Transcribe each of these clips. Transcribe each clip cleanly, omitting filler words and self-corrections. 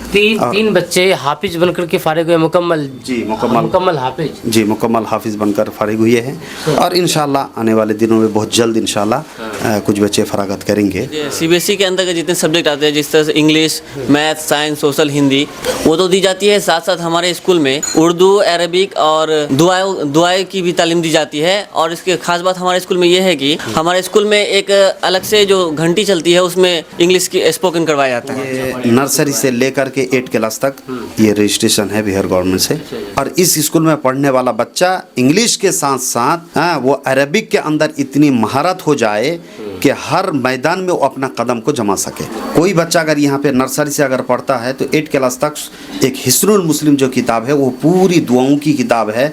तीन बच्चे हाफिज बनकर के फारिग हुए, मुकम्मल हाफिज जी, मुकम्मल हाफिज बनकर फारिग हुए हैं। और इंशाल्लाह आने वाले दिनों में बहुत जल्द इंशाल्लाह कुछ बच्चे फरागत करेंगे। सीबीएसई के अंदर के जितने सब्जेक्ट आते हैं, जिस तरह से English, math, science, social, Hindi, वो तो दी जाती है। साथ साथ हमारे स्कूल में उर्दू, अरबिक और दुआएं की भी तालीम दी जाती है। और इसके खास बात हमारे स्कूल में ये है कि हमारे स्कूल में एक अलग से जो घंटी चलती है, उसमें इंग्लिश की स्पोकन करवाया जाता है। ये नर्सरी से लेकर के 8 क्लास तक ये रजिस्ट्रेशन है बिहार गवर्नमेंट से। और इस स्कूल में पढ़ने वाला बच्चा इंग्लिश के साथ साथ वो अरबिक के अंदर इतनी महारत हो जाए कि हर मैदान में वो अपना कदम को जमा सके। कोई बच्चा अगर यहाँ पे नर्सरी से अगर पढ़ता है तो 8 क्लास तक एक हिस्नुल मुस्लिम जो किताब है, वो पूरी दुआओं की किताब है,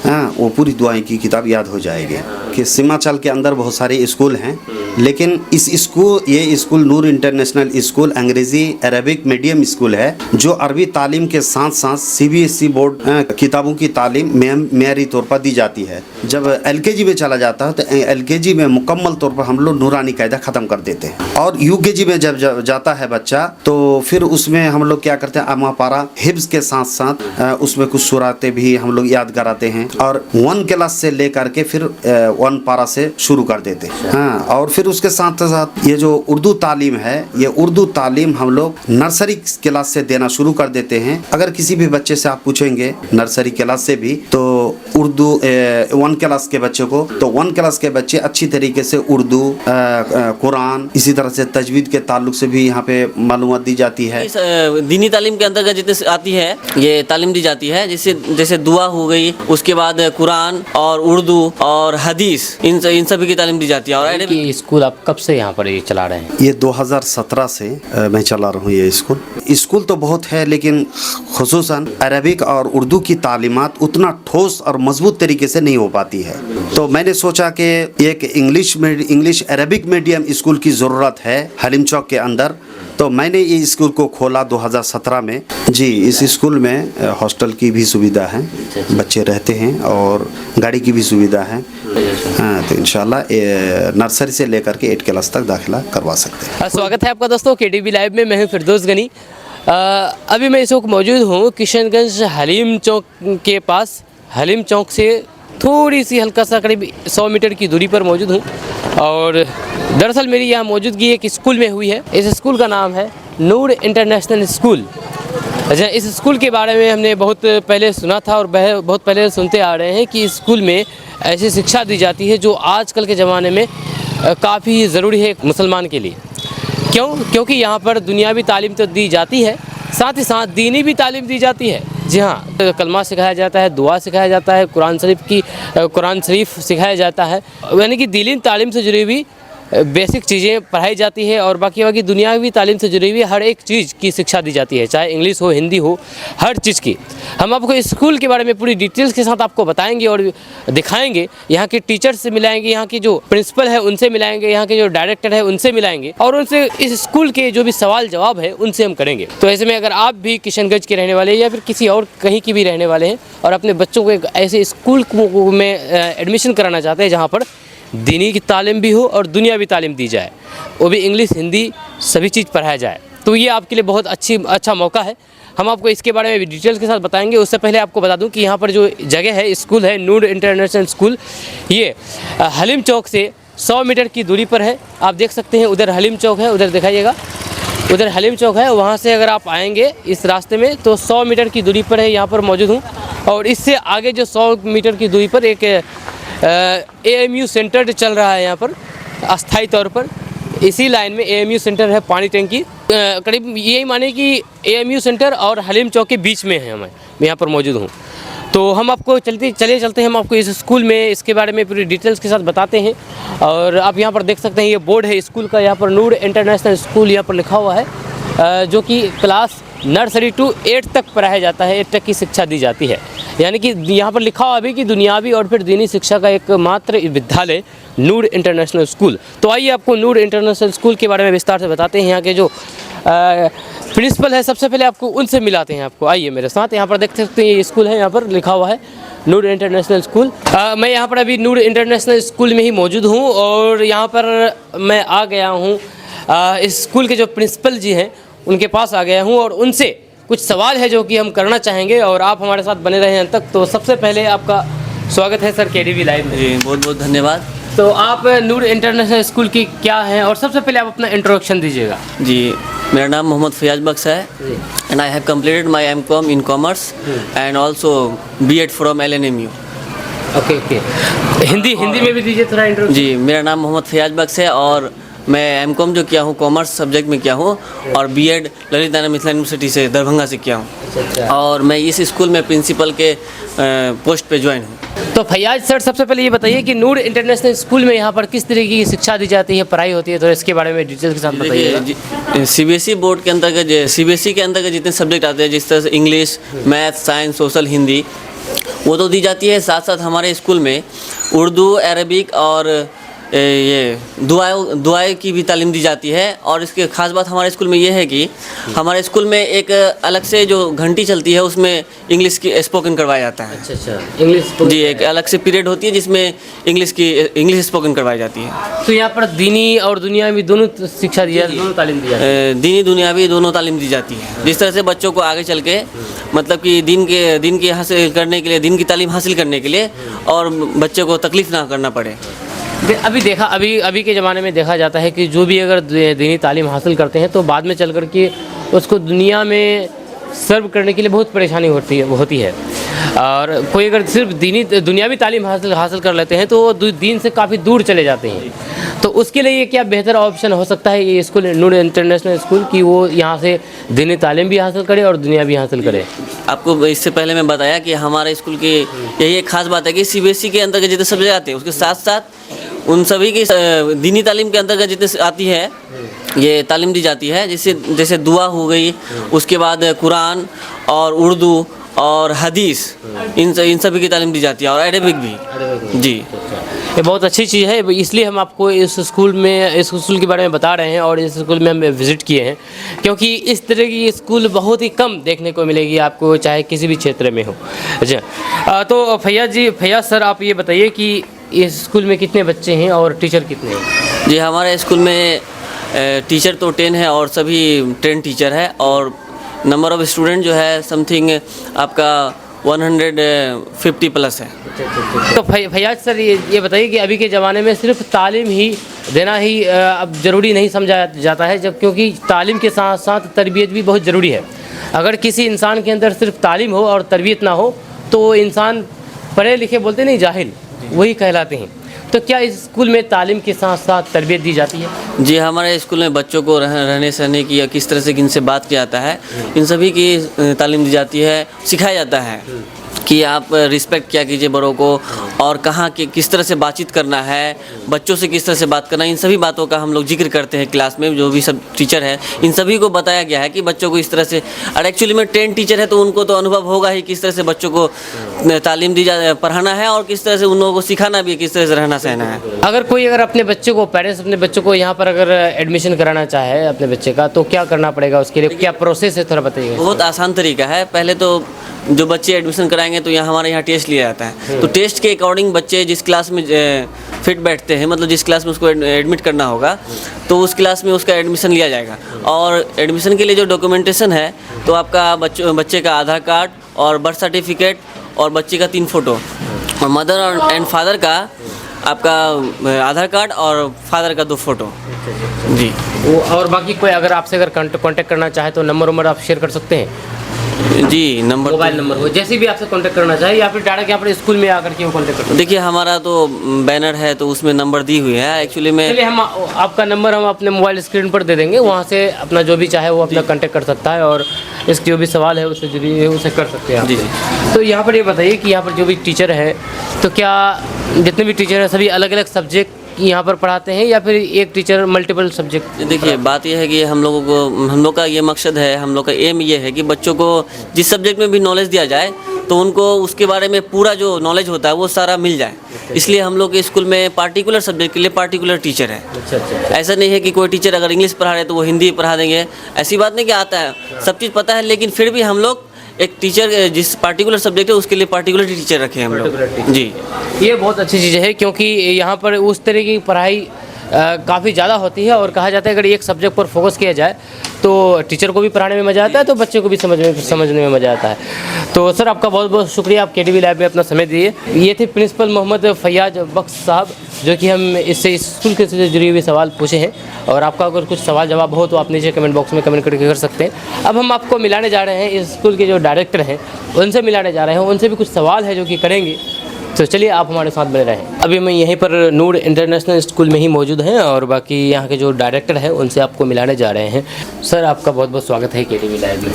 वो पूरी दुआएं की किताब याद हो जाएगी। कि सीमांचल के अंदर बहुत सारे स्कूल हैं, लेकिन ये स्कूल नूर इंटरनेशनल स्कूल अंग्रेजी अरबिक मीडियम स्कूल है, जो अरबी तालीम के साथ साथ सीबीएसई बोर्ड किताबों की तालीम मेयारी तौर पर दी जाती है। जब एलकेजी में चला जाता है तो एलकेजी में मुकम्मल तौर पर हम लोग नूरानी कायदा ख़त्म कर देते हैं। और यूकेजी में जब जाता है बच्चा तो फिर उसमें हम लोग क्या करते हैं, अमा पारा हिफ्ज़ के साथ साथ उसमें कुछ सूरातें भी हम लोग याद कराते हैं। और 1 क्लास से लेकर के फिर 1 पारा से शुरू कर देते हैं। हाँ, और फिर उसके साथ साथ ये जो उर्दू तालीम है, ये उर्दू तालीम हम लोग नर्सरी क्लास से देना शुरू कर देते हैं। अगर किसी भी बच्चे से आप पूछेंगे नर्सरी क्लास से भी, तो उर्दू 1 क्लास के बच्चे को, तो 1 क्लास के बच्चे अच्छी तरीके से उर्दू, कुरान, इसी तरह से तजवीद के ताल्लुक से भी यहाँ पे मालूमात दी जाती है। दीनी तालीम के अंतर्गत जितने आती है ये तालीम दी जाती है, जैसे दुआ हो गई, उसके बाद कुरान और उर्दू और हदीस, इन सभी की तालीम दी जाती है। और ये स्कूल आप कब से यहाँ पर ये चला रहे हैं? ये 2017 से मैं चला रहा हूँ ये स्कूल तो बहुत है, लेकिन खुसूसन अरबिक और उर्दू की तालीमात उतना ठोस और मजबूत तरीके से नहीं हो पाती है। तो मैंने सोचा कि एक इंग्लिश अरबिक मीडियम स्कूल की ज़रूरत है हलीम चौक के अंदर। तो मैंने ये स्कूल को खोला 2017 में। जी, इस स्कूल में हॉस्टल की भी सुविधा है, बच्चे रहते हैं, और गाड़ी की भी सुविधा है। हाँ, तो इंशाल्लाह नर्सरी से लेकर के 8 क्लास तक दाखिला करवा सकते हैं। स्वागत है आपका दोस्तों केटीवी लाइव में। मैं हूँ फिरदौस गनी। अभी मैं इस वक्त मौजूद हूँ किशनगंज हलीम चौक के पास। हलीम चौक से थोड़ी सी हल्का सा करीब 100 मीटर की दूरी पर मौजूद हूँ। और दरअसल मेरी यहाँ मौजूदगी एक स्कूल में हुई है। इस स्कूल का नाम है नूर इंटरनेशनल स्कूल। अच्छा, इस स्कूल के बारे में हमने बहुत पहले सुना था और बहुत पहले सुनते आ रहे हैं कि इस स्कूल में ऐसी शिक्षा दी जाती है जो आजकल के ज़माने में काफ़ी ज़रूरी है मुसलमान के लिए। क्योंकि यहाँ पर दुनियावी तालीम तो दी जाती है, साथ ही साथ दीनी भी तालीम दी जाती है। जी हाँ, कलमा सिखाया जाता है, दुआ सिखाया जाता है, कुरान शरीफ सिखाया जाता है, यानी कि दीनी तालीम से जुड़ी हुई बेसिक चीज़ें पढ़ाई जाती है। और बाकी दुनियावी तालीम से जुड़ी हुई हर एक चीज़ की शिक्षा दी जाती है, चाहे इंग्लिश हो, हिंदी हो, हर चीज़ की। हम आपको इस स्कूल के बारे में पूरी डिटेल्स के साथ आपको बताएंगे और दिखाएंगे। यहाँ के टीचर्स से मिलाएंगे, यहाँ की जो प्रिंसिपल है उनसे मिलाएंगे, यहाँ के जो डायरेक्टर है उनसे मिलाएंगे, और उनसे इस स्कूल के जो भी सवाल जवाब है उनसे हम करेंगे। तो ऐसे में अगर आप भी किशनगंज के रहने वाले या फिर किसी और कहीं की भी रहने वाले हैं और अपने बच्चों को एक ऐसे स्कूल में एडमिशन कराना चाहते हैं जहाँ पर दीनी की तालीम भी हो और दुनियावी तालीम दी जाए, वो भी इंग्लिश, हिंदी सभी चीज़ पढ़ाया जाए, तो ये आपके लिए बहुत अच्छा मौका है। हम आपको इसके बारे में भी डिटेल्स के साथ बताएंगे। उससे पहले आपको बता दूं कि यहाँ पर जो जगह है, स्कूल है नूर इंटरनेशनल स्कूल, ये हलीम चौक से 100 मीटर की दूरी पर है। आप देख सकते हैं उधर हलीम चौक है, उधर दिखाइएगा, उधर हलीम चौक है। वहाँ से अगर आप आएँगे इस रास्ते में तो 100 मीटर की दूरी पर है, यहाँ पर मौजूद हूँ। और इससे आगे जो 100 मीटर की दूरी पर एक AMU सेंटर चल रहा है यहाँ पर अस्थाई तौर पर। इसी लाइन में AMU सेंटर है, पानी टंकी करीब यही माने कि AMU सेंटर और हलीम चौक के बीच में है। मैं यहाँ पर मौजूद हूँ। तो हम आपको चलते हैं, हम आपको इस स्कूल में इसके बारे में पूरी डिटेल्स के साथ बताते हैं। और आप यहाँ पर देख सकते हैं ये बोर्ड है स्कूल का, यहाँ पर नूर इंटरनेशनल स्कूल यहाँ पर लिखा हुआ है, जो कि क्लास नर्सरी टू 8 तक पढ़ाया जाता है, 8 तक की शिक्षा दी जाती है। यानी कि यहाँ पर लिखा हुआ अभी कि दुनियावी और फिर दीनी शिक्षा का एकमात्र विद्यालय नूर इंटरनेशनल स्कूल। तो आइए आपको नूर इंटरनेशनल स्कूल के बारे में विस्तार से बताते हैं। यहाँ के जो प्रिंसिपल है, सबसे पहले आपको उनसे मिलाते हैं। आपको आइए मेरे साथ। यहाँ पर देख सकते हैं ये स्कूल है, यहाँ पर लिखा हुआ है नूर इंटरनेशनल स्कूल। मैं यहाँ पर अभी नूर इंटरनेशनल स्कूल में ही मौजूद हूँ और यहाँ पर मैं आ गया हूँ इस स्कूल के जो प्रिंसिपल जी हैं उनके पास आ गया हूँ और उनसे कुछ सवाल है जो कि हम करना चाहेंगे और आप हमारे साथ बने रहे अंत तक। तो सबसे पहले आपका स्वागत है सर KDV लाइव में। जी बहुत बहुत धन्यवाद। तो आप नूर इंटरनेशनल स्कूल की क्या हैं और सबसे पहले आप अपना इंट्रोडक्शन दीजिएगा। जी मेरा नाम मोहम्मद फयाज बख्श है and I have completed my M.Com in commerce and also B.Ed from LNMU। Okay okay, Hindi में भी दीजिए थोड़ा इंट्रोडक्शन। जी मेरा नाम मोहम्मद फयाज बख्श है और मैं M.Com जो किया हूँ कॉमर्स सब्जेक्ट में किया हूँ और B.Ed ललित नारायण मिथिला यूनिवर्सिटी से दरभंगा से किया हूँ और मैं इस स्कूल में प्रिंसिपल के पोस्ट पे ज्वाइन हूँ। तो फैयाज सर सबसे पहले ये बताइए कि नूर इंटरनेशनल स्कूल में यहाँ पर किस तरीके की शिक्षा दी जाती है, पढ़ाई होती है, तो इसके बारे में डिटेल्स के साथ बताइए। CBSE बोर्ड के अंतर्गत CBSE के अंतर्गत जितने सब्जेक्ट आते हैं जिस तरह से English, math, science, social, Hindi वो तो दी जाती है। साथ साथ हमारे स्कूल में उर्दू, अरबिक और ये दुआएं की भी तालीम दी जाती है। और इसके खास बात हमारे स्कूल में ये है कि हमारे स्कूल में एक अलग से जो घंटी चलती है उसमें इंग्लिश की स्पोकन करवाया जाता है। अच्छा इंग्लिश जी एक अलग से पीरियड होती है जिसमें इंग्लिश स्पोकन करवाई जाती है। तो यहाँ पर दीनी और दुनियावी दोनों शिक्षा दी जाती है, दोनों तालीम दी जाती है। दीनी दुनियावी दोनों तालीम दी जाती है जिस तरह से बच्चों को आगे चल के मतलब कि दिन की हासिल करने के लिए, दिन की तालीम हासिल करने के लिए और बच्चे को तकलीफ़ ना करना पड़े। अभी के ज़माने में देखा जाता है कि जो भी अगर दीनी तालीम हासिल करते हैं तो बाद में चल कर के उसको दुनिया में सर्व करने के लिए बहुत परेशानी होती है। और कोई अगर सिर्फ दुनियावी तालीम हासिल कर लेते हैं तो वो दीन से काफ़ी दूर चले जाते हैं। तो उसके लिए ये क्या बेहतर ऑप्शन हो सकता है ये स्कूल नूर इंटरनेशनल स्कूल कि वो यहाँ से दीनी तालीम भी हासिल करे और दुनिया भी हासिल करे। आपको इससे पहले मैं बताया कि हमारे स्कूल की यही एक खास बात है कि CBSE के अंतर्गत जितने सब्जेक्ट आते हैं उसके साथ साथ उन सभी की दीनी तालीम के अंतर्गत जितने आती है ये तालीम दी जाती है। जैसे दुआ हो गई, उसके बाद कुरान और उर्दू और हदीस, इन सभी की तालीम दी जाती है और अरबिक भी। जी ये बहुत अच्छी चीज़ है, इसलिए हम आपको इस स्कूल के बारे में बता रहे हैं और इस स्कूल में हम विज़िट किए हैं क्योंकि इस तरह की स्कूल बहुत ही कम देखने को मिलेगी आपको, चाहे किसी भी क्षेत्र में हो। अच्छा तो फैयाज सर आप ये बताइए कि इस स्कूल में कितने बच्चे हैं और टीचर कितने हैं? जी हमारे स्कूल में टीचर तो 10 है और सभी 10 टीचर है और नंबर ऑफ़ स्टूडेंट जो है समथिंग आपका 150 प्लस है। तो फैयाज सर ये बताइए कि अभी के ज़माने में सिर्फ तालीम ही देना ही अब ज़रूरी नहीं समझा जाता है, जब क्योंकि तालीम के साथ साथ तरबियत भी बहुत ज़रूरी है। अगर किसी इंसान के अंदर सिर्फ तालीम हो और तरबियत ना हो तो इंसान पढ़े लिखे बोलते नहीं, जाहिल वही कहलाते हैं। तो क्या इस स्कूल में तालीम के साथ साथ तरबियत दी जाती है? जी हमारे स्कूल में बच्चों को रहने सहने की या किस तरह से इनसे बात किया जाता है इन सभी की तालीम दी जाती है, सिखाया जाता है कि आप रिस्पेक्ट क्या कीजिए बड़ों को और कहाँ के किस तरह से बातचीत करना है, बच्चों से किस तरह से बात करना है, इन सभी बातों का हम लोग जिक्र करते हैं क्लास में। जो भी सब टीचर है इन सभी को बताया गया है कि बच्चों को इस तरह से, और एक्चुअली में 10 टीचर है तो उनको तो अनुभव होगा ही किस तरह से बच्चों को तालीम पढ़ाना है और किस तरह से उन लोगों को सिखाना भी किस तरह से रहना सहना है। अगर अपने बच्चों को पेरेंट्स अपने बच्चों को यहाँ पर अगर एडमिशन कराना चाहे अपने बच्चे का तो क्या करना पड़ेगा, उसके लिए क्या प्रोसेस है, थोड़ा बताइए। बहुत आसान तरीका है। पहले तो जो बच्चे एडमिशन कराएंगे तो हमारे यहाँ टेस्ट लिया जाता है, तो टेस्ट के अकॉर्डिंग बच्चे जिस क्लास में फिट बैठते हैं, मतलब जिस क्लास में उसको एडमिट करना होगा तो उस क्लास में उसका एडमिशन लिया जाएगा। और एडमिशन के लिए जो डॉक्यूमेंटेशन है तो आपका बच्चे का आधार कार्ड और बर्थ सर्टिफिकेट और बच्चे का 3 फोटो और मदर एंड फादर का आपका आधार कार्ड और फादर का 2 फोटो। जी और बाकी कोई अगर आपसे कांटेक्ट करना चाहे तो नंबर आप शेयर कर सकते हैं? जी मोबाइल नंबर हो, जैसे भी आपसे कांटेक्ट करना चाहे या फिर डायरेक्ट यहाँ पर स्कूल में आकर के वो कांटेक्ट कर। देखिए हमारा तो बैनर है तो उसमें नंबर दी हुई है एक्चुअली में। चलिए हम आपका नंबर हम अपने मोबाइल स्क्रीन पर दे देंगे, वहाँ से अपना जो भी चाहे वो अपना कांटेक्ट कर सकता है और इसके जो भी सवाल है उससे जुड़ी है उसे कर सकते हैं। जी तो यहाँ पर ये बताइए कि यहाँ पर जो भी टीचर है तो क्या जितने भी टीचर हैं सभी अलग अलग सब्जेक्ट यहाँ पर पढ़ाते हैं या फिर एक टीचर मल्टीपल सब्जेक्ट? देखिए बात यह है कि हम लोग का ये मकसद है, हम लोग का एम ये है कि बच्चों को जिस सब्जेक्ट में भी नॉलेज दिया जाए तो उनको उसके बारे में पूरा जो नॉलेज होता है वो सारा मिल जाए। इसलिए हम लोग के स्कूल में पार्टिकुलर सब्जेक्ट के लिए पार्टिकुलर टीचर है। अच्छा। ऐसा नहीं है कि कोई टीचर अगर इंग्लिश पढ़ा रहे हैं तो वो हिंदी पढ़ा देंगे, ऐसी बात नहीं कि आता है, सब चीज़ पता है, लेकिन फिर भी हम लोग एक टीचर जिस पार्टिकुलर सब्जेक्ट है उसके लिए पार्टिकुलर टीचर रखे हैं हम लोग। जी ये बहुत अच्छी चीज़ है क्योंकि यहाँ पर उस तरह की पढ़ाई काफ़ी ज़्यादा होती है और कहा जाता है अगर एक सब्जेक्ट पर फोकस किया जाए तो टीचर को भी पढ़ाने में मज़ा आता है तो बच्चे को भी समझने में मज़ा आता है। तो सर आपका बहुत बहुत शुक्रिया, आप KTV लैब में अपना समय दिए। ये थे प्रिंसिपल मोहम्मद फैयाज बख्श साहब जो कि हम इससे इस स्कूल के से जुड़े हुए सवाल पूछे हैं, और आपका अगर कुछ सवाल जवाब हो तो आप नीचे कमेंट बॉक्स में कमेंट करके कर सकते हैं। अब हम आपको मिलाने जा रहे हैं इस स्कूल के जो डायरेक्टर हैं उनसे मिलाने जा रहे हैं, उनसे भी कुछ सवाल है जो कि करेंगे। तो चलिए आप हमारे साथ बने रहें। अभी मैं यहीं पर नूर इंटरनेशनल स्कूल में ही मौजूद हैं और बाकी यहाँ के जो डायरेक्टर हैं उनसे आपको मिलाने जा रहे हैं। सर आपका बहुत बहुत स्वागत है KTV लैब में।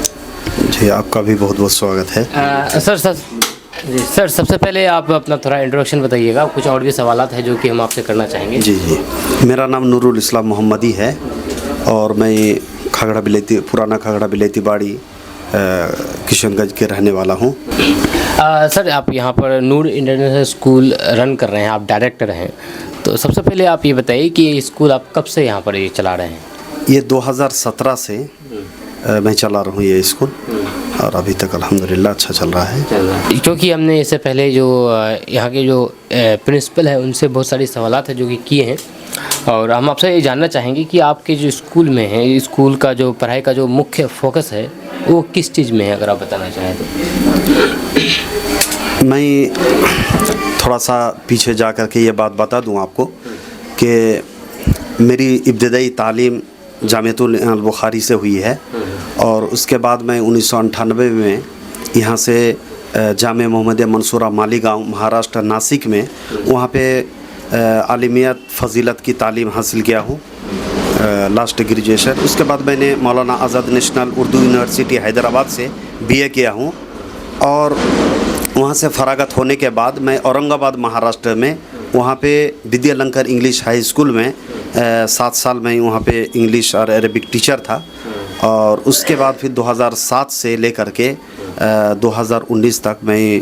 जी आपका भी बहुत बहुत स्वागत है। सर सबसे पहले आप अपना थोड़ा इंट्रोडक्शन बताइएगा, कुछ और भी सवालात हैं जो कि हम आपसे करना चाहेंगे। जी मेरा नाम नूरुल इस्लाम मोहम्मदी है और मैं पुराना खगड़ा बिलेती बाड़ी किशनगंज के रहने वाला हूँ। सर आप यहाँ पर नूर इंटरनेशनल स्कूल रन कर रहे हैं, आप डायरेक्टर हैं, तो सबसे पहले आप ये बताइए कि ये स्कूल आप कब से यहाँ पर ये चला रहे हैं? ये 2017 से मैं चला रहा हूँ ये स्कूल और अभी तक अल्हम्दुलिल्लाह अच्छा चल रहा है। क्योंकि हमने इससे पहले जो यहाँ के जो प्रिंसिपल है उनसे बहुत सारी सवालात है जो कि किए हैं, और हम आपसे ये जानना चाहेंगे कि आपके जो स्कूल में है, स्कूल का जो पढ़ाई का जो मुख्य फोकस है वो किस चीज़ में है, अगर आप बताना चाहें तो। मैं थोड़ा सा पीछे जा कर के ये बात बता दूं आपको कि मेरी इब्तदाई तालीम जामियातुल बुखारी से हुई है और उसके बाद मैं 1998 में यहाँ से जामिया मोहम्मदिया मंसूरा मालीगांव महाराष्ट्र नासिक में वहाँ पे आलिमियत फ़जीलत की तालीम हासिल किया हूँ, लास्ट ग्रेजुएशन। उसके बाद मैंने मौलाना आज़ाद नेशनल उर्दू यूनिवर्सिटी हैदराबाद से BA किया हूँ और वहाँ से फरागत होने के बाद मैं औरंगाबाद महाराष्ट्र में वहाँ पे विद्यालंकर इंग्लिश हाई स्कूल में 7 साल मैं वहाँ पे इंग्लिश और अरबिक टीचर था और उसके बाद फिर 2007 से लेकर के 2019 तक मैं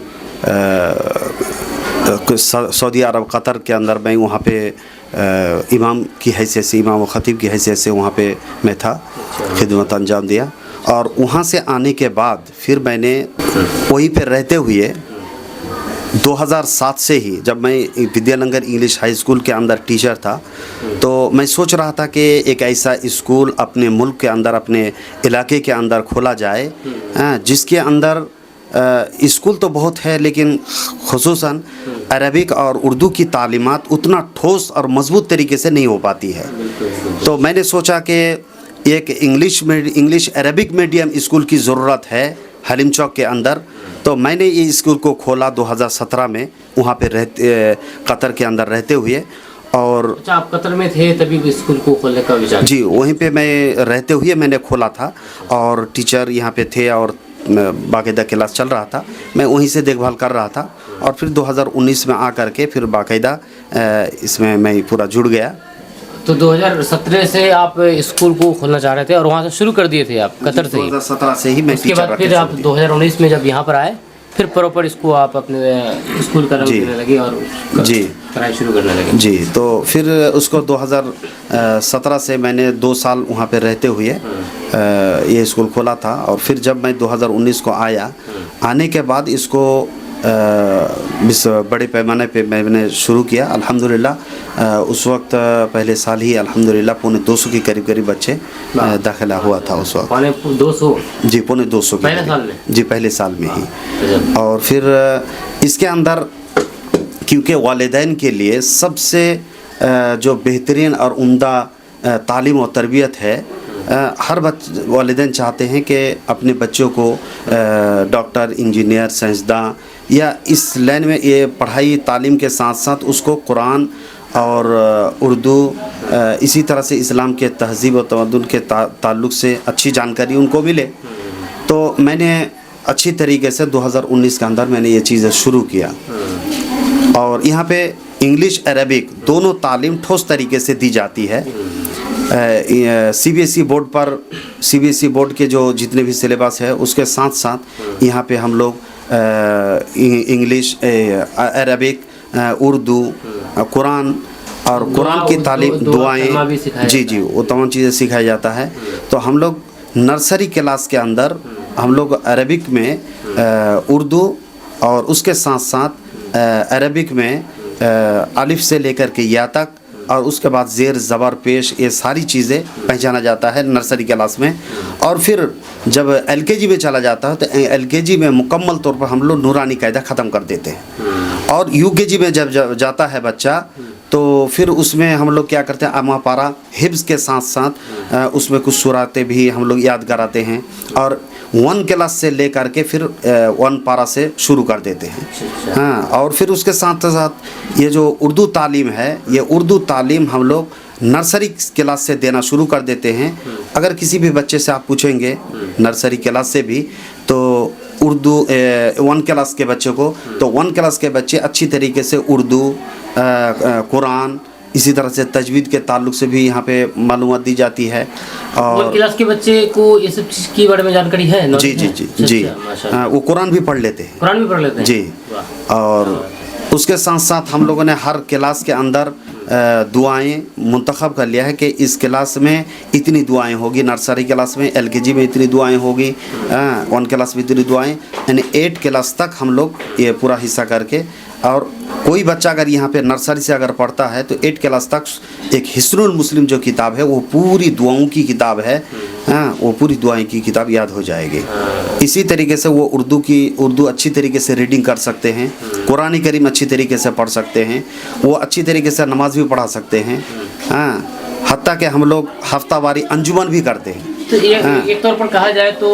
सऊदी अरब कतर के अंदर मैं वहाँ पे इमाम की हैसियत से, इमाम व ख़तीब की हैसियत से वहाँ पे मैं था, खिदमत अंजाम दिया। और वहाँ से आने के बाद फिर मैंने वहीं पे रहते हुए 2007 से ही जब मैं विद्यालंकर इंग्लिश हाई स्कूल के अंदर टीचर था तो मैं सोच रहा था कि एक ऐसा स्कूल अपने मुल्क के अंदर, अपने इलाके के अंदर खोला जाए जिसके अंदर स्कूल तो बहुत है लेकिन खुसूसन अरबिक और उर्दू की तालीमात उतना ठोस और मजबूत तरीके से नहीं हो पाती है। तो मैंने सोचा कि एक इंग्लिश अरबिक मीडियम स्कूल की ज़रूरत है हलीम चौक के अंदर। तो मैंने ये स्कूल को खोला 2017 में वहाँ पे कतर के अंदर रहते हुए। और अच्छा, आप कतर में थे तभी स्कूल को खोलने का विचार? जी वहीं पे मैं रहते हुए मैंने खोला था और टीचर यहाँ पे थे और बाकायदा क्लास चल रहा था, मैं वहीं से देखभाल कर रहा था। और फिर 2019 में आकर के फिर बाकायदा इसमें मैं पूरा जुड़ गया। तो 2017 से आप स्कूल को खोलना चाह रहे थे और वहाँ से शुरू कर दिए थे आप कतर से? 2017 से ही मैं उसके बाद फिर आप 2019 में जब यहाँ पर आए फिर प्रॉपर इसको आप अपने स्कूल का रंग देने लगे और जी पढ़ाई शुरू करने लगे? जी, तो फिर उसको 2017 से मैंने 2 साल वहाँ पे रहते हुए ये स्कूल खोला था। और फिर जब मैं 2019 को आने के बाद इसको इस बड़े पैमाने पे मैंने शुरू किया। अल्हम्दुलिल्लाह उस वक्त पहले साल ही अल्हम्दुलिल्लाह 250 के करीब बच्चे दाखिला हुआ था उस वक्त। 200? जी 250 पहले साल में? जी पहले साल में ही। और फिर इसके अंदर क्योंकि वालिदैन के लिए सबसे जो बेहतरीन और उम्दा तालीम और तरबियत है, हर वालिदैन चाहते हैं कि अपने बच्चों को डॉक्टर, इंजीनियर, साइंसदान या इस लाइन में ये पढ़ाई तालीम के साथ साथ उसको कुरान और उर्दू इसी तरह से इस्लाम के तहज़ीब और तमद्दुन के ताल्लुक़ से अच्छी जानकारी उनको मिले। तो मैंने अच्छी तरीके से 2019 के अंदर मैंने ये चीज़ें शुरू किया और यहाँ पे इंग्लिश अरबिक दोनों तालीम ठोस तरीके से दी जाती है। CBSE बोर्ड पर CBSE बोर्ड के जो जितने भी सिलेबस है उसके साथ साथ यहाँ पे हम लोग इंग्लिश, अरबिक, उर्दू, कुरान और कुरान की तालीम, दुआएं, जी वो तमाम चीज़ें सिखाया जाता है। तो हम लोग नर्सरी क्लास के अंदर हम लोग अरबिक में उर्दू और उसके साथ साथ अरबिक में अलिफ से लेकर के या तक और उसके बाद ज़ेर ज़बर पेश ये सारी चीज़ें पहचाना जाता है नर्सरी क्लास में। और फिर जब एलकेजी में चला जाता है तो एलकेजी में मुकम्मल तौर पर हम लोग नूरानी कायदा ख़त्म कर देते हैं। और यूकेजी में जब जाता है बच्चा तो फिर उसमें हम लोग क्या करते हैं, अमा पारा हिफ्ज़ के साथ साथ उसमें कुछ सूरातें भी हम लोग याद कराते हैं। और 1 क्लास से ले करके फिर 1 पारा से शुरू कर देते हैं। हाँ, और फिर उसके साथ साथ ये जो उर्दू तालीम है, ये उर्दू तालीम हम लोग नर्सरी क्लास से देना शुरू कर देते हैं। अगर किसी भी बच्चे से आप पूछेंगे नर्सरी क्लास से भी तो उर्दू 1 क्लास के बच्चे को, तो 1 क्लास के बच्चे अच्छी तरीके से उर्दू, कुरान, इसी तरह से तजवीद के ताल्लुक से भी यहाँ पे मालूमात दी जाती है। और क्लास के बच्चे को ये सब चीज़ के बारे में जानकारी है? जी जी जी जी, वो कुरान भी पढ़ लेते हैं। कुरान भी पढ़ लेते हैं जी। और उसके साथ साथ हम लोगों ने हर क्लास के अंदर दुआएं मुंतखब कर लिया है कि इस क्लास में इतनी दुआएं होगी, नर्सरी क्लास में, एलकेजी में इतनी दुआएं होगी, 1 क्लास में इतनी दुआएं, यानी 8 क्लास तक हम लोग ये पूरा हिस्सा करके। और कोई बच्चा अगर यहाँ पे नर्सरी से अगर पढ़ता है तो 8 क्लास तक एक हिस्नुल मुस्लिम जो किताब है वो पूरी दुआओं की किताब है। वो पूरी दुआएं की किताब याद हो जाएगी। इसी तरीके से वो उर्दू अच्छी तरीके से रीडिंग कर सकते हैं, कुरान करीम अच्छी तरीके से पढ़ सकते हैं, वो अच्छी तरीके से नमाज भी पढ़ा सकते हैं। हत्ता कि हम लोग हफ्तावारी अंजुमन भी करते हैं। तो एक तौर पर कहा जाए तो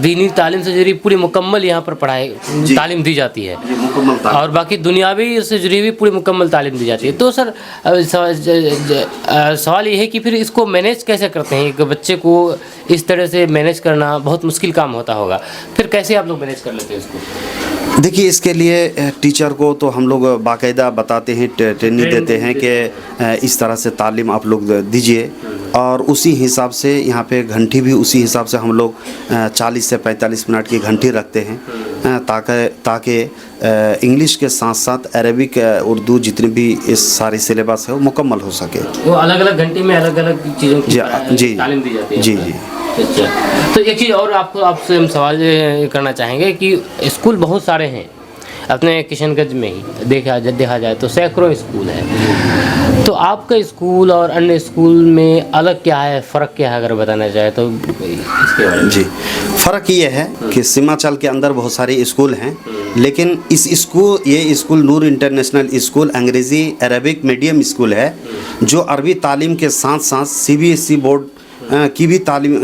दीनी तालीम से जुड़ी पूरी मुकम्मल यहाँ पर पढ़ाई तालीम दी जाती है, और बाकी दुनियावी से जुड़ी भी पूरी मुकम्मल तालीम दी जाती है। तो सर सवाल ये है कि फिर इसको मैनेज कैसे करते हैं? एक बच्चे को इस तरह से मैनेज करना बहुत मुश्किल काम होता होगा, फिर कैसे आप लोग मैनेज कर लेते हैं इसको? देखिए, इसके लिए टीचर को तो हम लोग बाकायदा बताते हैं, ट्रेनिंग देते हैं कि इस तरह से तालीम आप लोग दीजिए। और उसी हिसाब से यहाँ पे घंटी भी उसी हिसाब से हम लोग 40 से 45 मिनट की घंटी रखते हैं ताकि इंग्लिश के साथ साथ अरबिक, उर्दू जितनी भी इस सारी सिलेबस है वो मुकम्मल हो सके। वो अलग अलग घंटी में अलग अलग चीज़ों की जी तालीम दी जाती है। जी जी। अच्छा, तो एक चीज़ और आपसे हम सवाल करना चाहेंगे कि स्कूल बहुत सारे हैं अपने किशनगंज में ही, देखा जाए तो सैकड़ों स्कूल हैं। तो आपका स्कूल और अन्य स्कूल में अलग क्या है, फ़र्क क्या है, अगर बताना चाहे तो इसके बारे में? जी, फ़र्क ये है कि सीमांचल के अंदर बहुत सारे स्कूल हैं, लेकिन ये स्कूल नूर इंटरनेशनल स्कूल अंग्रेज़ी अरबिक मीडियम स्कूल है, जो अरबी तालीम के साथ साथ CBSE बोर्ड की भी तालीम,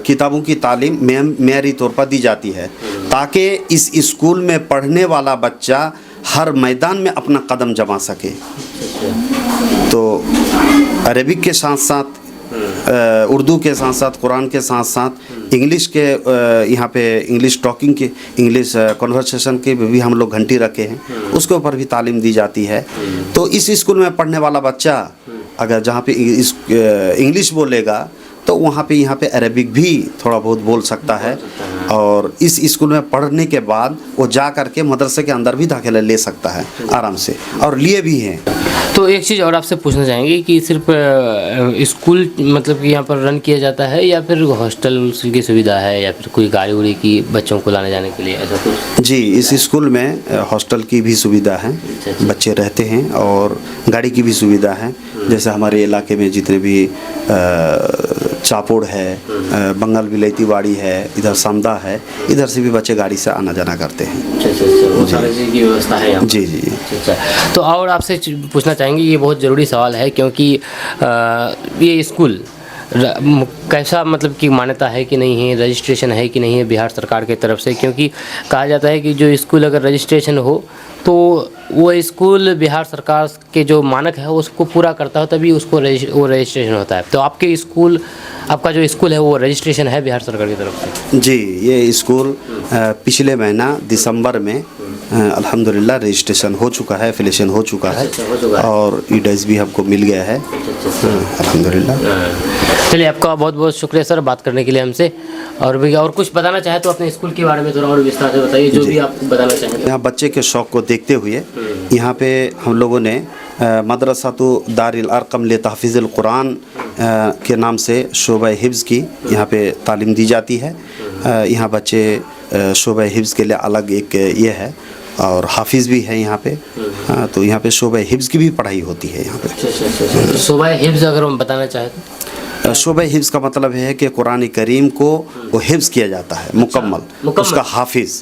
किताबों की तालीम मेयारी तौर पर दी जाती है, ताकि इस स्कूल में पढ़ने वाला बच्चा हर मैदान में अपना कदम जमा सके। तो अरबिक के साथ साथ उर्दू के साथ साथ कुरान के साथ साथ इंग्लिश के यहाँ पे इंग्लिश टॉकिंग के, इंग्लिश कन्वर्सेशन के भी हम लोग घंटी रखे हैं, उसके ऊपर भी तालीम दी जाती है। तो इस स्कूल में पढ़ने वाला बच्चा अगर जहाँ पे इंग्लिश बोलेगा तो वहाँ पे यहाँ पे अरबिक भी थोड़ा बहुत बोल सकता है। और इस स्कूल में पढ़ने के बाद वो जा कर के मदरसे के अंदर भी दाखिला ले सकता है आराम से, और लिए भी हैं। तो एक चीज़ और आपसे पूछना चाहेंगे कि सिर्फ स्कूल मतलब कि यहाँ पर रन किया जाता है, या फिर हॉस्टल की सुविधा है, या फिर कोई गाड़ी उड़ी की बच्चों को लाने जाने के लिए, ऐसा कुछ? जी, इस स्कूल में हॉस्टल की भी सुविधा है, बच्चे रहते हैं, और गाड़ी की भी सुविधा है। जैसे हमारे इलाके में जितने भी चापोड़ है, बंगाल विलायती वाड़ी है, इधर समदा है, इधर से भी बच्चे गाड़ी से आना जाना करते हैं। वो सारी चीज़ की व्यवस्था है यहाँ? जी जी। अच्छा, तो और आपसे पूछना चाहेंगे, ये बहुत ज़रूरी सवाल है, क्योंकि ये स्कूल कैसा मतलब कि मान्यता है कि नहीं है, रजिस्ट्रेशन है कि नहीं है बिहार सरकार की तरफ से? क्योंकि कहा जाता है कि जो स्कूल अगर रजिस्ट्रेशन हो तो वो स्कूल बिहार सरकार के जो मानक है उसको पूरा करता हो, तभी उसको वो रजिस्ट्रेशन होता है। तो आपका जो स्कूल है वो रजिस्ट्रेशन है बिहार सरकार की तरफ से? जी, ये स्कूल पिछले महीना दिसंबर में अल्हम्दुलिल्लाह रजिस्ट्रेशन हो चुका है, एफिलिएशन हो चुका है, और ईडीएस भी हमको मिल गया है अल्हम्दुलिल्लाह। चलिए, आपका बहुत बहुत शुक्रिया सर बात करने के लिए हमसे। और भी और कुछ बताना चाहे तो अपने स्कूल के बारे में थोड़ा और विस्तार से बताइए, जो भी आप बताना चाहें। यहाँ बच्चे के शौक़ को देखते हुए यहाँ पे हम लोगों ने मदरसातु दारिल अरकम ले तहफ़ीज़ुल कुरान के नाम से शोबा हिफ्ज़ की यहाँ पे तालीम दी जाती है। यहाँ बच्चे शोबा हिफ्ज़ के लिए अलग एक ये है, और हाफिज़ भी है यहाँ पे। हाँ, तो यहाँ पे शोबा हिफ्ज़ की भी पढ़ाई होती है यहाँ पे। शोबा हिफ्ज़ अगर हम बताना चाहें तो शोबा हिफ्ज़ का मतलब है कि कुरान करीम को वो हिफ्ज़ किया जाता है मुकम्मल, उसका हाफिज़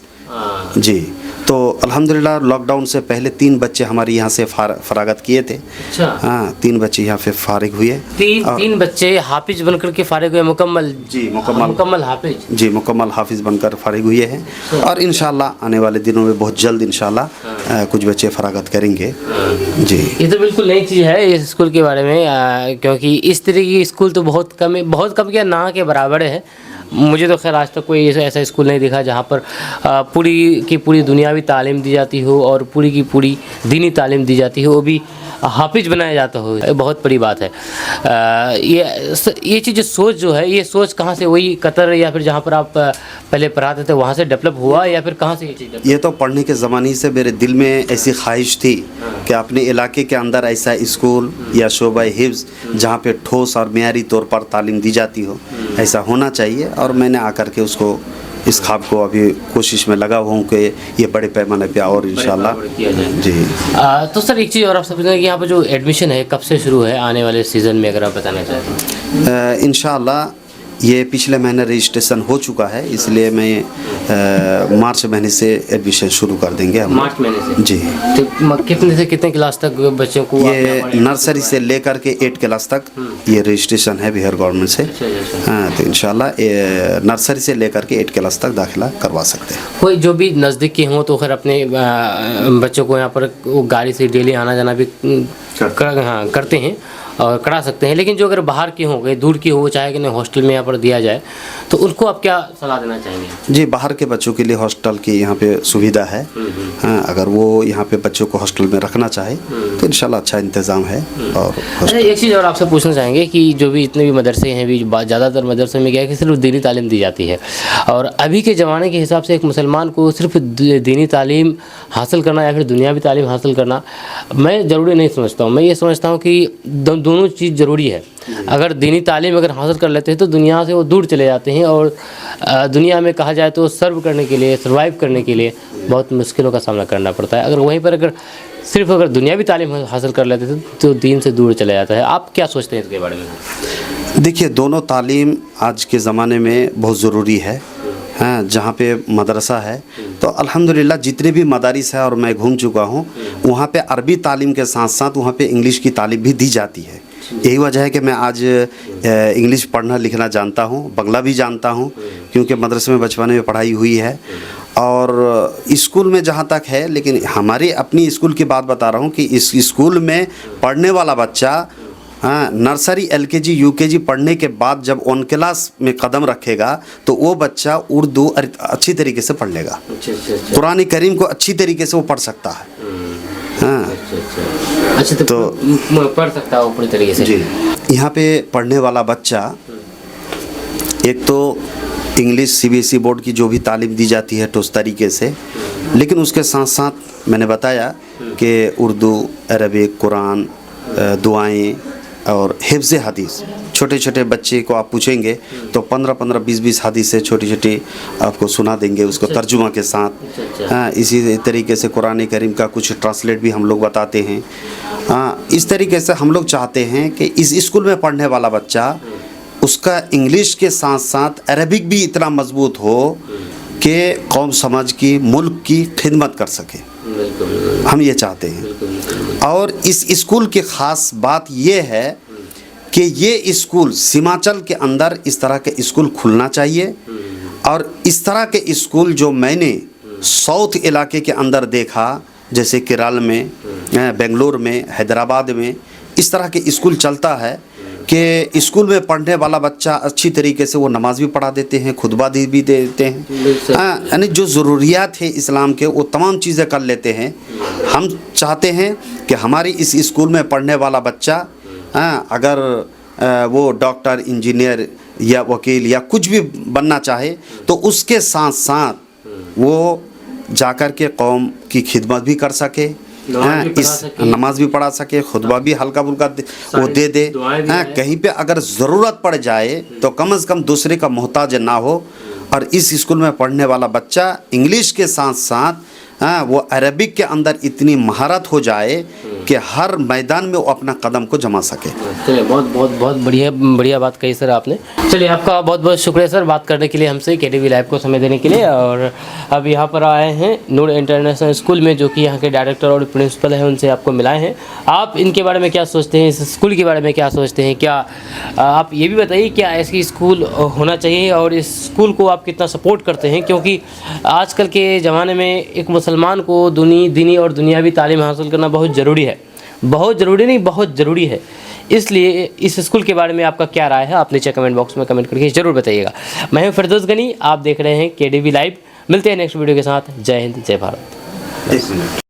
जी। तो अल्हम्दुलिल्लाह लॉकडाउन से पहले 3 बच्चे हमारे यहाँ से फरागत किए थे। अच्छा। हाँ, 3 बच्चे यहाँ पे फारिग हुए। तीन बच्चे हाफिज बनकर के फारिग हुए मुकम्मल? जी, मुकम्मल हाफिज जी, मुकम्मल हाफिज़ बनकर फारिग हुए हैं। और इंशाल्लाह आने वाले दिनों में बहुत जल्द इंशाल्लाह कुछ बच्चे फरागत करेंगे जी। ये तो बिल्कुल नई चीज़ है इस स्कूल के बारे में, क्योंकि इस तरह की स्कूल तो बहुत कम क्या ना के बराबर है। मुझे तो खैर आज तक कोई ऐसा स्कूल नहीं दिखा जहाँ पर पूरी की पूरी दुनियावी तालीम दी जाती हो और पूरी की पूरी दीनी तालीम दी जाती हो, वो भी हाफिज बनाया जाता हो। ये बहुत बड़ी बात है। ये चीज़ सोच जो है, ये सोच कहाँ से, वही कतर या फिर जहाँ पर आप पहले पढ़ाते थे वहाँ से डेवलप हुआ या फिर कहाँ से ये चीज़? ये तो पढ़ने के ज़माने से मेरे दिल में ऐसी ख्वाहिश थी कि अपने इलाके के अंदर ऐसा स्कूल या शोबा हिफ्ज़ जहाँ पे ठोस और मियारी तौर पर तालीम दी जाती हो, ऐसा होना चाहिए। और मैंने आकर के उसको इस ख्वाब को अभी कोशिश में लगा हुआ हूँ कि ये बड़े पैमाने पे और इंशाल्लाह किया जाए जी। तो सर एक चीज़ और आप सब कि यहाँ पर जो एडमिशन है कब से शुरू है आने वाले सीज़न में, अगर आप बताना चाहें? इंशाल्लाह ये पिछले महीने रजिस्ट्रेशन हो चुका है, इसलिए मैं मार्च महीने से एडमिशन शुरू कर देंगे हम। मार्च महीने से जी। तो कितने से कितने क्लास तक बच्चों को? ये नर्सरी से लेकर के 8 क्लास तक ये रजिस्ट्रेशन है बिहार गवर्नमेंट से। हाँ, तो इंशाल्लाह नर्सरी से लेकर के 8 क्लास तक दाखिला करवा सकते हैं। कोई जो भी नज़दीक के हों तो खैर अपने बच्चों को यहाँ पर वो गाड़ी से डेली आना जाना भी करते हैं और करा सकते हैं। लेकिन जो अगर बाहर के हों, दूर के हो, चाहे कि नहीं हॉस्टल में यहाँ पर दिया जाए, तो उनको आप क्या सलाह देना चाहेंगे? जी, बाहर के बच्चों के लिए हॉस्टल की यहाँ पे सुविधा है। हाँ, अगर वो यहाँ पे बच्चों को हॉस्टल में रखना चाहे तो इंशाल्लाह अच्छा इंतज़ाम है। और अच्छा, एक चीज़ और आपसे पूछना चाहेंगे कि जो भी इतने भी मदरसे हैं, भी ज़्यादातर मदरसे में क्या है कि सिर्फ दीनी तालीम दी जाती है, और अभी के ज़माने के हिसाब से एक मुसलमान को सिर्फ दीनी तालीम हासिल करना या फिर दुनियावी तालीम हासिल करना मैं ज़रूरी नहीं समझता हूँ। मैं ये समझता हूँ कि दोनों चीज़ ज़रूरी है। अगर दीनी तालीम अगर हासिल कर लेते हैं तो दुनिया से वो दूर चले जाते हैं, और दुनिया में कहा जाए तो सर्व करने के लिए, सर्वाइव करने के लिए बहुत मुश्किलों का सामना करना पड़ता है। अगर वहीं पर अगर दुनियावी तालीम हासिल कर लेते थे तो दीन से दूर चला जाता है। आप क्या सोचते हैं इसके बारे में? देखिए, दोनों तालीम आज के ज़माने में बहुत ज़रूरी है। हाँ, जहाँ पे मदरसा है तो अल्हम्दुलिल्लाह जितने भी मदारिस है और मैं घूम चुका हूँ, वहाँ पे अरबी तालीम के साथ साथ वहाँ पे इंग्लिश की तालीम भी दी जाती है। यही वजह है कि मैं आज इंग्लिश पढ़ना लिखना जानता हूँ, बंगला भी जानता हूँ, क्योंकि मदरसे में बचपन में पढ़ाई हुई है। और स्कूल में जहाँ तक है, लेकिन हमारे अपनी स्कूल की बात बता रहा हूँ कि इस स्कूल में पढ़ने वाला बच्चा हाँ, नर्सरी LKG UKG पढ़ने के बाद जब 1 क्लास में कदम रखेगा तो वो बच्चा उर्दू अच्छी तरीके से पढ़ लेगा। कुरान करीम को अच्छी तरीके से वो पढ़ सकता है। हाँ, अच्छा, तो पढ़ सकता है वो पूरी तरीके से जी। यहाँ पे पढ़ने वाला बच्चा एक तो इंग्लिश CBSE बोर्ड की जो भी तालीम दी जाती है तो उस तरीके से, लेकिन उसके साथ साथ मैंने बताया कि उर्दू, अरबिक, कुरान, दुआएं और हिफ्ज़ हदीस। छोटे छोटे बच्चे को आप पूछेंगे तो 15-15, 20-20 हदीसें छोटी छोटी आपको सुना देंगे उसको तर्जुमा के साथ। हाँ, इसी तरीके से कुरान करीम का कुछ ट्रांसलेट भी हम लोग बताते हैं। हाँ, इस तरीके से हम लोग चाहते हैं कि इस स्कूल में पढ़ने वाला बच्चा उसका इंग्लिश के साथ साथ अरबिक भी इतना मजबूत हो कि कौम समाज की, मुल्क की खिदमत कर सके। हम ये चाहते हैं। और इस स्कूल की ख़ास बात ये है कि ये स्कूल सीमांचल के अंदर इस तरह के स्कूल खुलना चाहिए। और इस तरह के स्कूल जो मैंने साउथ इलाके के अंदर देखा, जैसे केरल में, बेंगलोर में, हैदराबाद में, इस तरह के स्कूल चलता है कि स्कूल में पढ़ने वाला बच्चा अच्छी तरीके से वो नमाज भी पढ़ा देते हैं, खुतबा भी देते हैं। यानी जो ज़रूरियात है इस्लाम के वो तमाम चीज़ें कर लेते हैं। हम चाहते हैं कि हमारी इस स्कूल में पढ़ने वाला बच्चा अगर वो डॉक्टर, इंजीनियर या वकील या कुछ भी बनना चाहे तो उसके साथ साथ वो जाकर के कौम की खिदमत भी कर सके, नमाज भी पढ़ा सके, खुतबा भी हल्का फुल्का वो दे दे। कहीं पे अगर ज़रूरत पड़ जाए तो कम से कम दूसरे का मोहताज ना हो। और इस स्कूल में पढ़ने वाला बच्चा इंग्लिश के साथ साथ हाँ, वो अरबिक के अंदर इतनी महारत हो जाए कि हर मैदान में वो अपना कदम को जमा सके। चलिए बहुत बहुत बहुत बढ़िया बात कही सर आपने। चलिए आपका बहुत बहुत शुक्रिया सर बात करने के लिए हमसे, KTV लाइव को समय देने के लिए। और अब यहाँ पर आए हैं नूर इंटरनेशनल स्कूल में, जो कि यहाँ के डायरेक्टर और प्रिंसिपल हैं, उनसे आपको मिलाए हैं। आप इनके बारे में क्या सोचते हैं, इस स्कूल के बारे में क्या सोचते हैं? क्या आप ये भी बताइए क्या ऐसी स्कूल होना चाहिए और इस स्कूल को आप कितना सपोर्ट करते हैं? क्योंकि आजकल के ज़माने में एक मुसलमान को दीनी और दुनियावी तालीम हासिल करना बहुत ज़रूरी है। बहुत ज़रूरी नहीं, बहुत ज़रूरी है। इसलिए इस स्कूल के बारे में आपका क्या राय है, आप नीचे कमेंट बॉक्स में कमेंट करके ज़रूर बताइएगा। मैं हूं फिरदौस गनी, आप देख रहे हैं KTV लाइव। मिलते हैं नेक्स्ट वीडियो के साथ। जय हिंद, जय भारत।